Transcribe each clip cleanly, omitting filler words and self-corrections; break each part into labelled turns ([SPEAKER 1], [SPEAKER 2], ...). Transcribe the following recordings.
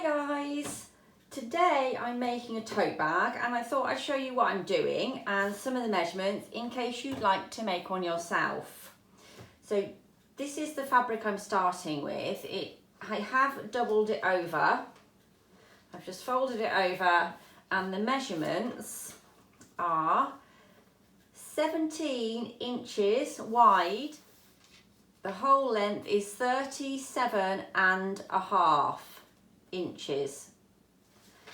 [SPEAKER 1] Hi guys! Today I'm making a tote bag and I thought I'd show you what I'm doing and some of the measurements in case you'd like to make one yourself. So this is the fabric I'm starting with. I have doubled it over. I've just folded it over and the measurements are 17 inches wide. The whole length is 37.5 inches.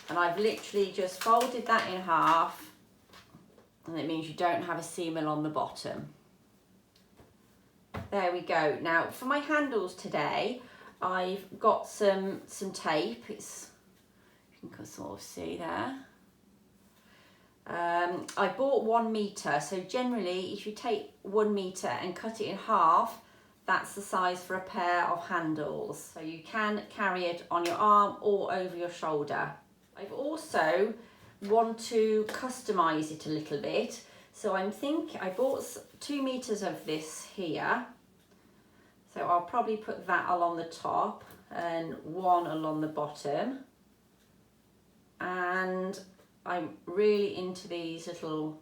[SPEAKER 1] And I've literally just folded that in half, and it means you don't have a seam along the bottom. There we go. Now for my handles today, I've got some tape. You can sort of see there. I bought 1 meter, so generally if you take 1 meter and cut it in half, that's the size for a pair of handles. So you can carry it on your arm or over your shoulder. I've also want to customize it a little bit. So I bought 2 meters of this here. So I'll probably put that along the top and 1 along the bottom. And I'm really into these little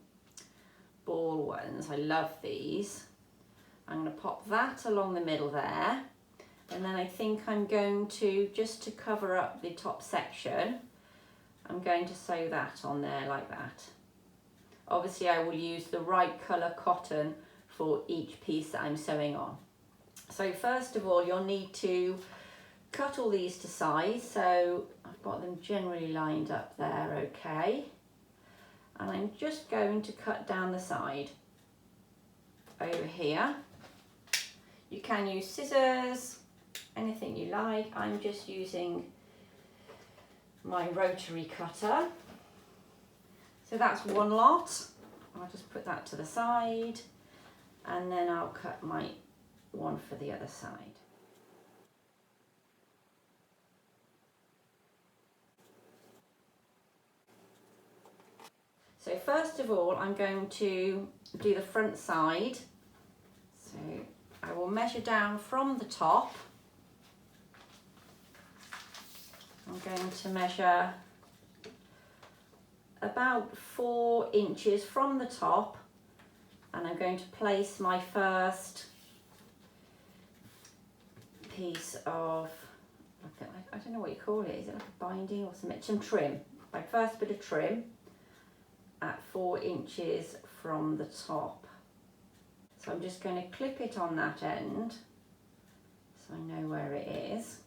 [SPEAKER 1] ball ones. I love these. I'm going to pop that along the middle there, and then I think I'm going to, just to cover up the top section, I'm going to sew that on there like that. Obviously I will use the right colour cotton for each piece that I'm sewing on. So first of all you'll need to cut all these to size, so I've got them generally lined up there, okay. And I'm just going to cut down the side over here. You can use scissors, anything you like. I'm just using my rotary cutter. So that's 1 lot. I'll just put that to the side and then I'll cut my one for the other side. So first of all, I'm going to do the front side. So I will measure down from the top. I'm going to measure about 4 inches from the top, and I'm going to place my first piece of, I don't know what you call it, is it like a binding or something, some trim. My first bit of trim at 4 inches from the top. So I'm just going to clip it on that end so I know where it is,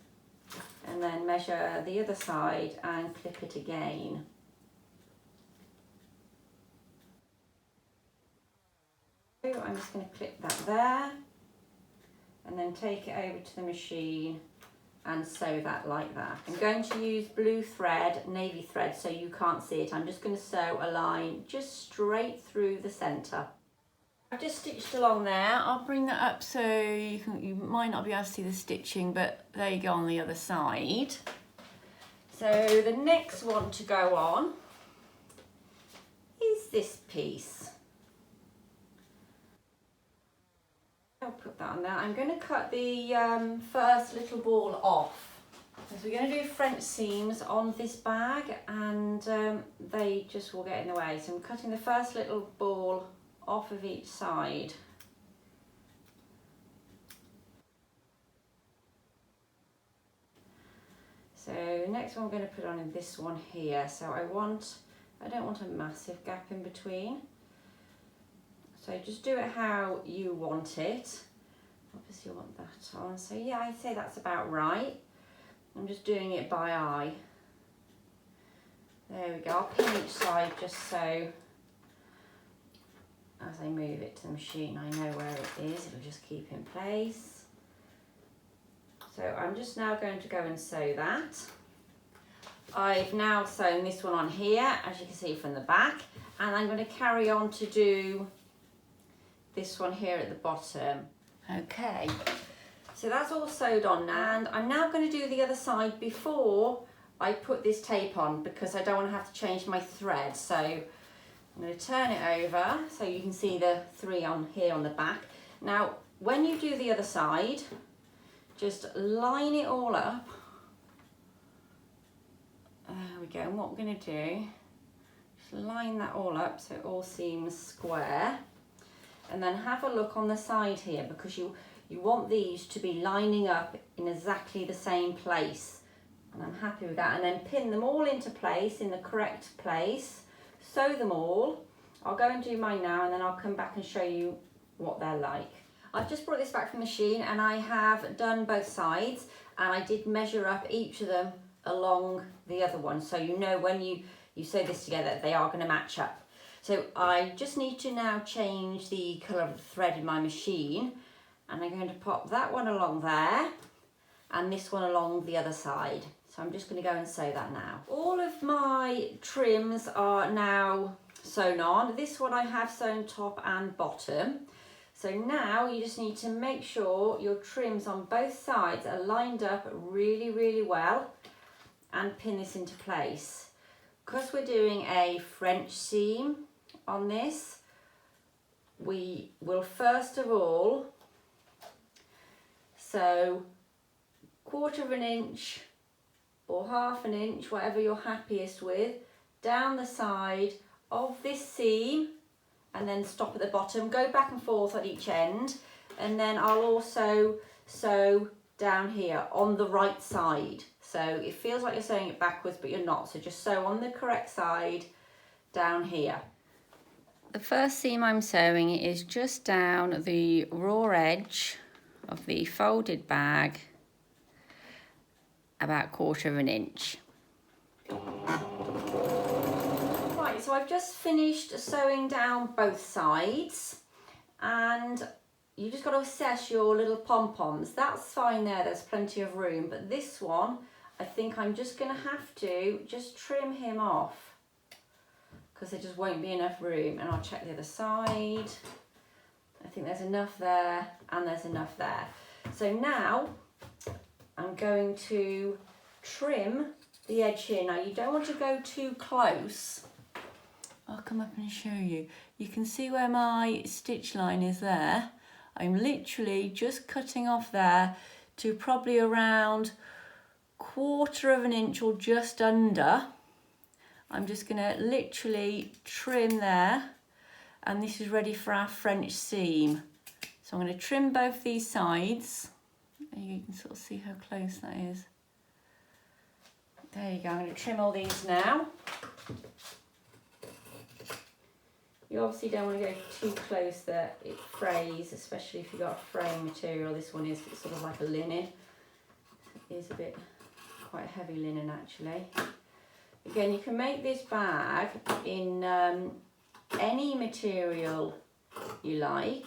[SPEAKER 1] and then measure the other side and clip it again. So I'm just going to clip that there and then take it over to the machine and sew that like that. I'm going to use blue thread, navy thread, so you can't see it. I'm just going to sew a line just straight through the centre. I've just stitched along there. I'll bring that up so you might not be able to see the stitching, but there you go on the other side. So the next one to go on is this piece. I'll put that on there. I'm going to cut the first little ball off, because we're going to do French seams on this bag and they just will get in the way. So I'm cutting the first little ball off of each side. So next one I'm going to put on in this one here. So I don't want a massive gap in between. So just do it how you want it. Obviously you want that on. So yeah, I'd say that's about right. I'm just doing it by eye. There we go. I'll pin each side just so as I move it to the machine I know where it is. It'll just keep in place. So I'm just now going to go and sew that. I've now sewn this one on here, as you can see from the back, and I'm going to carry on to do this one here at the bottom. Okay, so that's all sewed on now, and I'm now going to do the other side before I put this tape on, because I don't want to have to change my thread. So I'm going to turn it over so you can see the 3 on here on the back. Now when you do the other side, just line it all up we go. And what we're going to do, just line that all up so it all seems square. And then have a look on the side here, because you want these to be lining up in exactly the same place. And I'm happy with that. And then pin them all into place in the correct place. Sew them all. I'll go and do mine now, and then I'll come back and show you what they're like. I've just brought this back from the machine, and I have done both sides, and I did measure up each of them along the other one, so you know when you sew this together they are going to match up. So I just need to now change the colour of the thread in my machine, and I'm going to pop that one along there and this one along the other side. So I'm just going to go and sew that now. All of my trims are now sewn on. This one I have sewn top and bottom. So now you just need to make sure your trims on both sides are lined up really, really well and pin this into place. Because we're doing a French seam on this, we will first of all sew 1/4 of an inch or 1/2 an inch, whatever you're happiest with, down the side of this seam, and then stop at the bottom. Go back and forth at each end, and then I'll also sew down here on the right side. So it feels like you're sewing it backwards, but you're not. So just sew on the correct side down here. The first seam I'm sewing is just down the raw edge of the folded bag, about 1/4 of an inch. Right, so I've just finished sewing down both sides, and you just got to assess your little pom-poms. That's fine there, there's plenty of room, but this one, I think I'm just going to have to just trim him off, because there just won't be enough room. And I'll check the other side. I think there's enough there, and there's enough there. So now I'm going to trim the edge here. Now you don't want to go too close. I'll come up and show you. You can see where my stitch line is there. I'm literally just cutting off there to probably around 1/4 of an inch or just under. I'm just going to literally trim there, and this is ready for our French seam. So I'm going to trim both these sides. You can sort of see how close that is. There you go. I'm going to trim all these now. You obviously don't want to go too close that it frays, especially if you've got a fraying material. This one is sort of like a linen. It is a bit quite heavy linen actually. Again, you can make this bag in any material you like.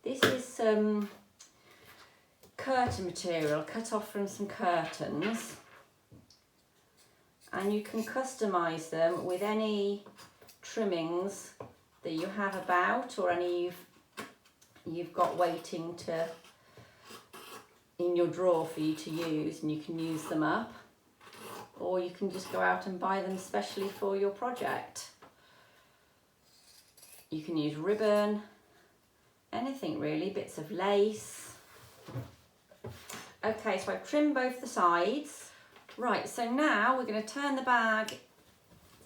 [SPEAKER 1] This is some curtain material cut off from some curtains, and you can customise them with any trimmings that you have about, or any you've got waiting to in your drawer for you to use, and you can use them up, or you can just go out and buy them specially for your project. You can use ribbon, anything really, bits of lace. Okay, so I've trimmed both the sides. Right, so now we're going to turn the bag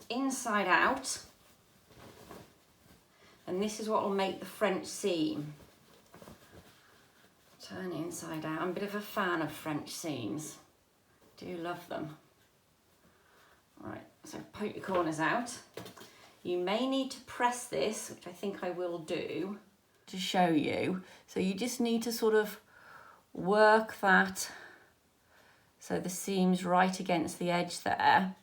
[SPEAKER 1] inside out, and this is what will make the French seam. Turn it inside out. I'm a bit of a fan of French seams. Do love them. Right, so poke your corners out. You may need to press this, which I think I will do, to show you. So you just need to sort of work that so the seam's right against the edge there.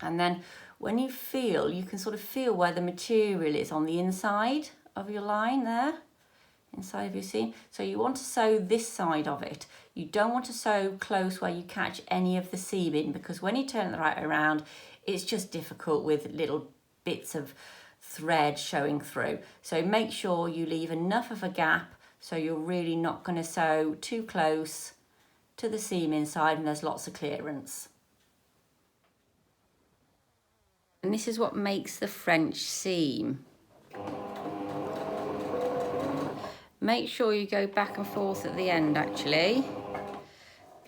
[SPEAKER 1] And then when you feel, you can sort of feel where the material is on the inside of your line there, inside of your seam. So you want to sew this side of it. You don't want to sew close where you catch any of the seam in, because when you turn it the right way around, it's just difficult with little bits of thread showing through. So make sure you leave enough of a gap so you're really not going to sew too close to the seam inside and there's lots of clearance. And this is what makes the French seam. Make sure you go back and forth at the end actually.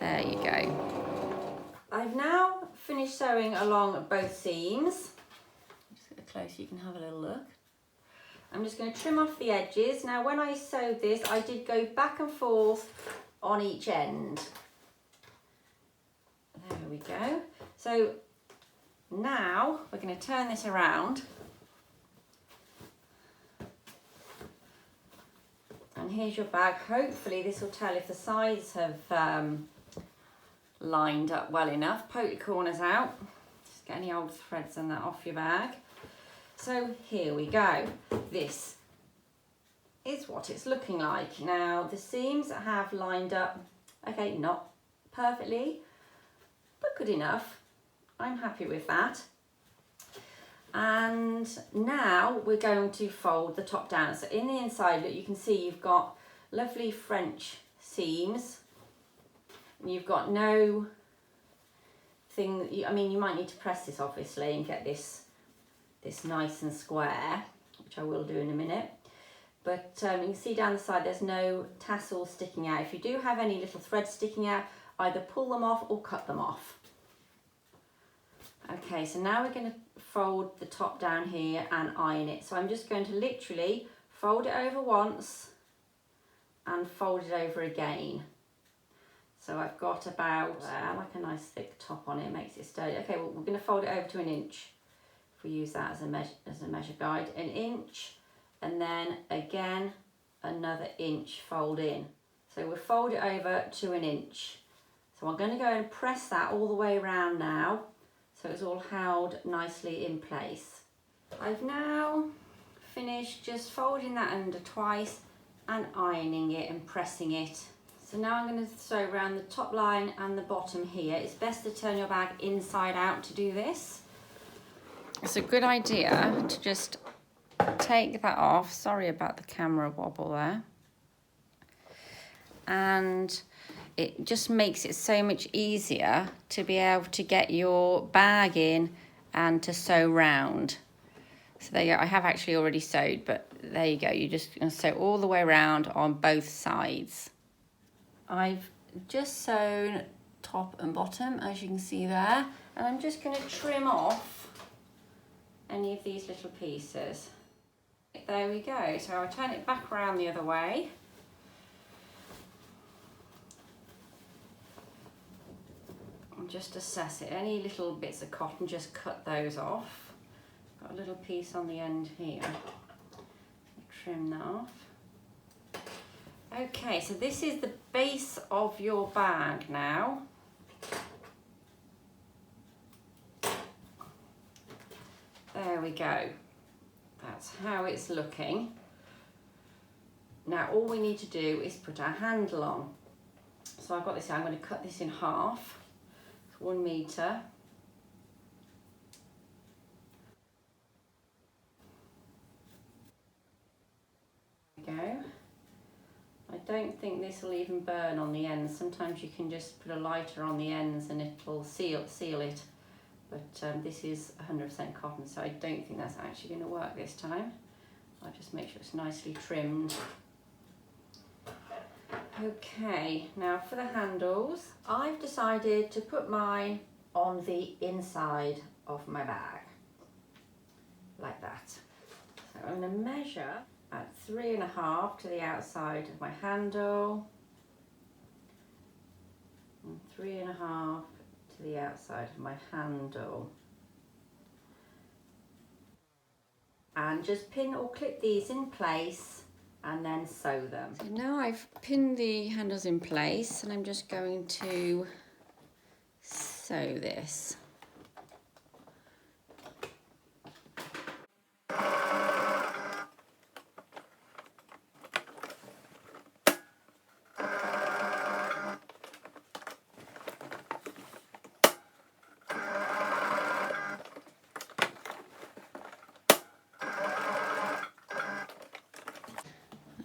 [SPEAKER 1] There you go. I've now finished sewing along both seams. Just get close so you can have a little look. I'm just going to trim off the edges. Now when I sewed this, I did go back and forth on each end. There we go. So now we're going to turn this around. And here's your bag. Hopefully this will tell if the sides have lined up well enough. Poke your corners out. Just get any old threads and that off your bag. So here we go. This is what it's looking like. Now the seams have lined up, okay, not perfectly, but good enough. I'm happy with that. And now we're going to fold the top down. So in the inside, look, you can see you've got lovely French seams. And you've got no thing, I mean, you might need to press this obviously and get this nice and square, which I will do in a minute. But you can see down the side there's no tassels sticking out. If you do have any little threads sticking out, either pull them off or cut them off. Okay, so now we're going to fold the top down here and iron it. So I'm just going to literally fold it over once and fold it over again. So I've got about, I like a nice thick top on it, makes it sturdy. Okay, well, we're going to fold it over to 1 inch. If we use that as a measure guide, 1 inch, and then again another inch fold in. So we'll fold it over to 1 inch. So I'm going to go and press that all the way around now, so it's all held nicely in place. I've now finished just folding that under twice and ironing it and pressing it. So now I'm going to sew around the top line and the bottom here. It's best to turn your bag inside out to do this. It's a good idea to just take that off. Sorry about the camera wobble there. And it just makes it so much easier to be able to get your bag in and to sew round. So there you go. I have actually already sewed, but there you go. You're just going to sew all the way around on both sides. I've just sewn top and bottom, as you can see there, and I'm just going to trim off any of these little pieces. There we go. So I'll turn it back around the other way. And just assess it. Any little bits of cotton, just cut those off. Got a little piece on the end here. Trim that off. Okay, so this is the base of your bag now. There we go. That's how it's looking. Now all we need to do is put our handle on. So I've got this here. I'm going to cut this in half. It's 1 metre. There we go. I don't think this will even burn on the ends. Sometimes you can just put a lighter on the ends and it'll seal it. But this is 100% cotton, so I don't think that's actually going to work this time. I'll just make sure it's nicely trimmed. Okay, now for the handles, I've decided to put mine on the inside of my bag, like that. So I'm going to measure at 3.5 to the outside of my handle, and 3.5 to the outside of my handle. And just pin or clip these in place and then sew them. So now I've pinned the handles in place and I'm just going to sew this.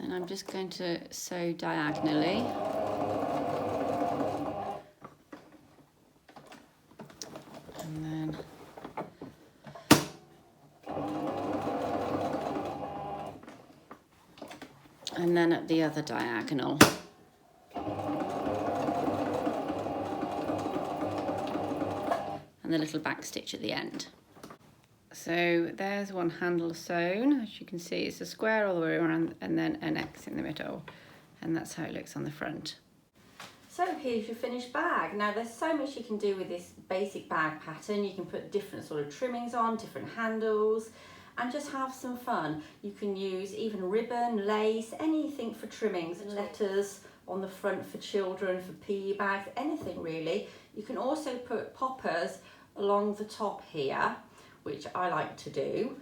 [SPEAKER 1] And I'm just going to sew diagonally. And then at the other diagonal. And and the little back stitch at the end. So there's one handle sewn. As you can see, it's a square all the way around and then an X in the middle, and that's how it looks on the front. So here's your finished bag. Now there's so much you can do with this basic bag pattern. You can put different sort of trimmings on, different handles, and just have some fun. You can use even ribbon, lace, anything for trimmings, and letters on the front for children, for PE bags, anything really. You can also put poppers along the top here, which I like to do.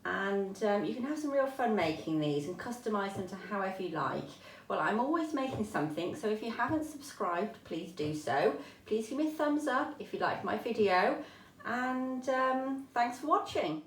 [SPEAKER 1] And you can have some real fun making these and customise them to however you like. Well, I'm always making something, so if you haven't subscribed, please do so. Please give me a thumbs up if you like my video, and thanks for watching.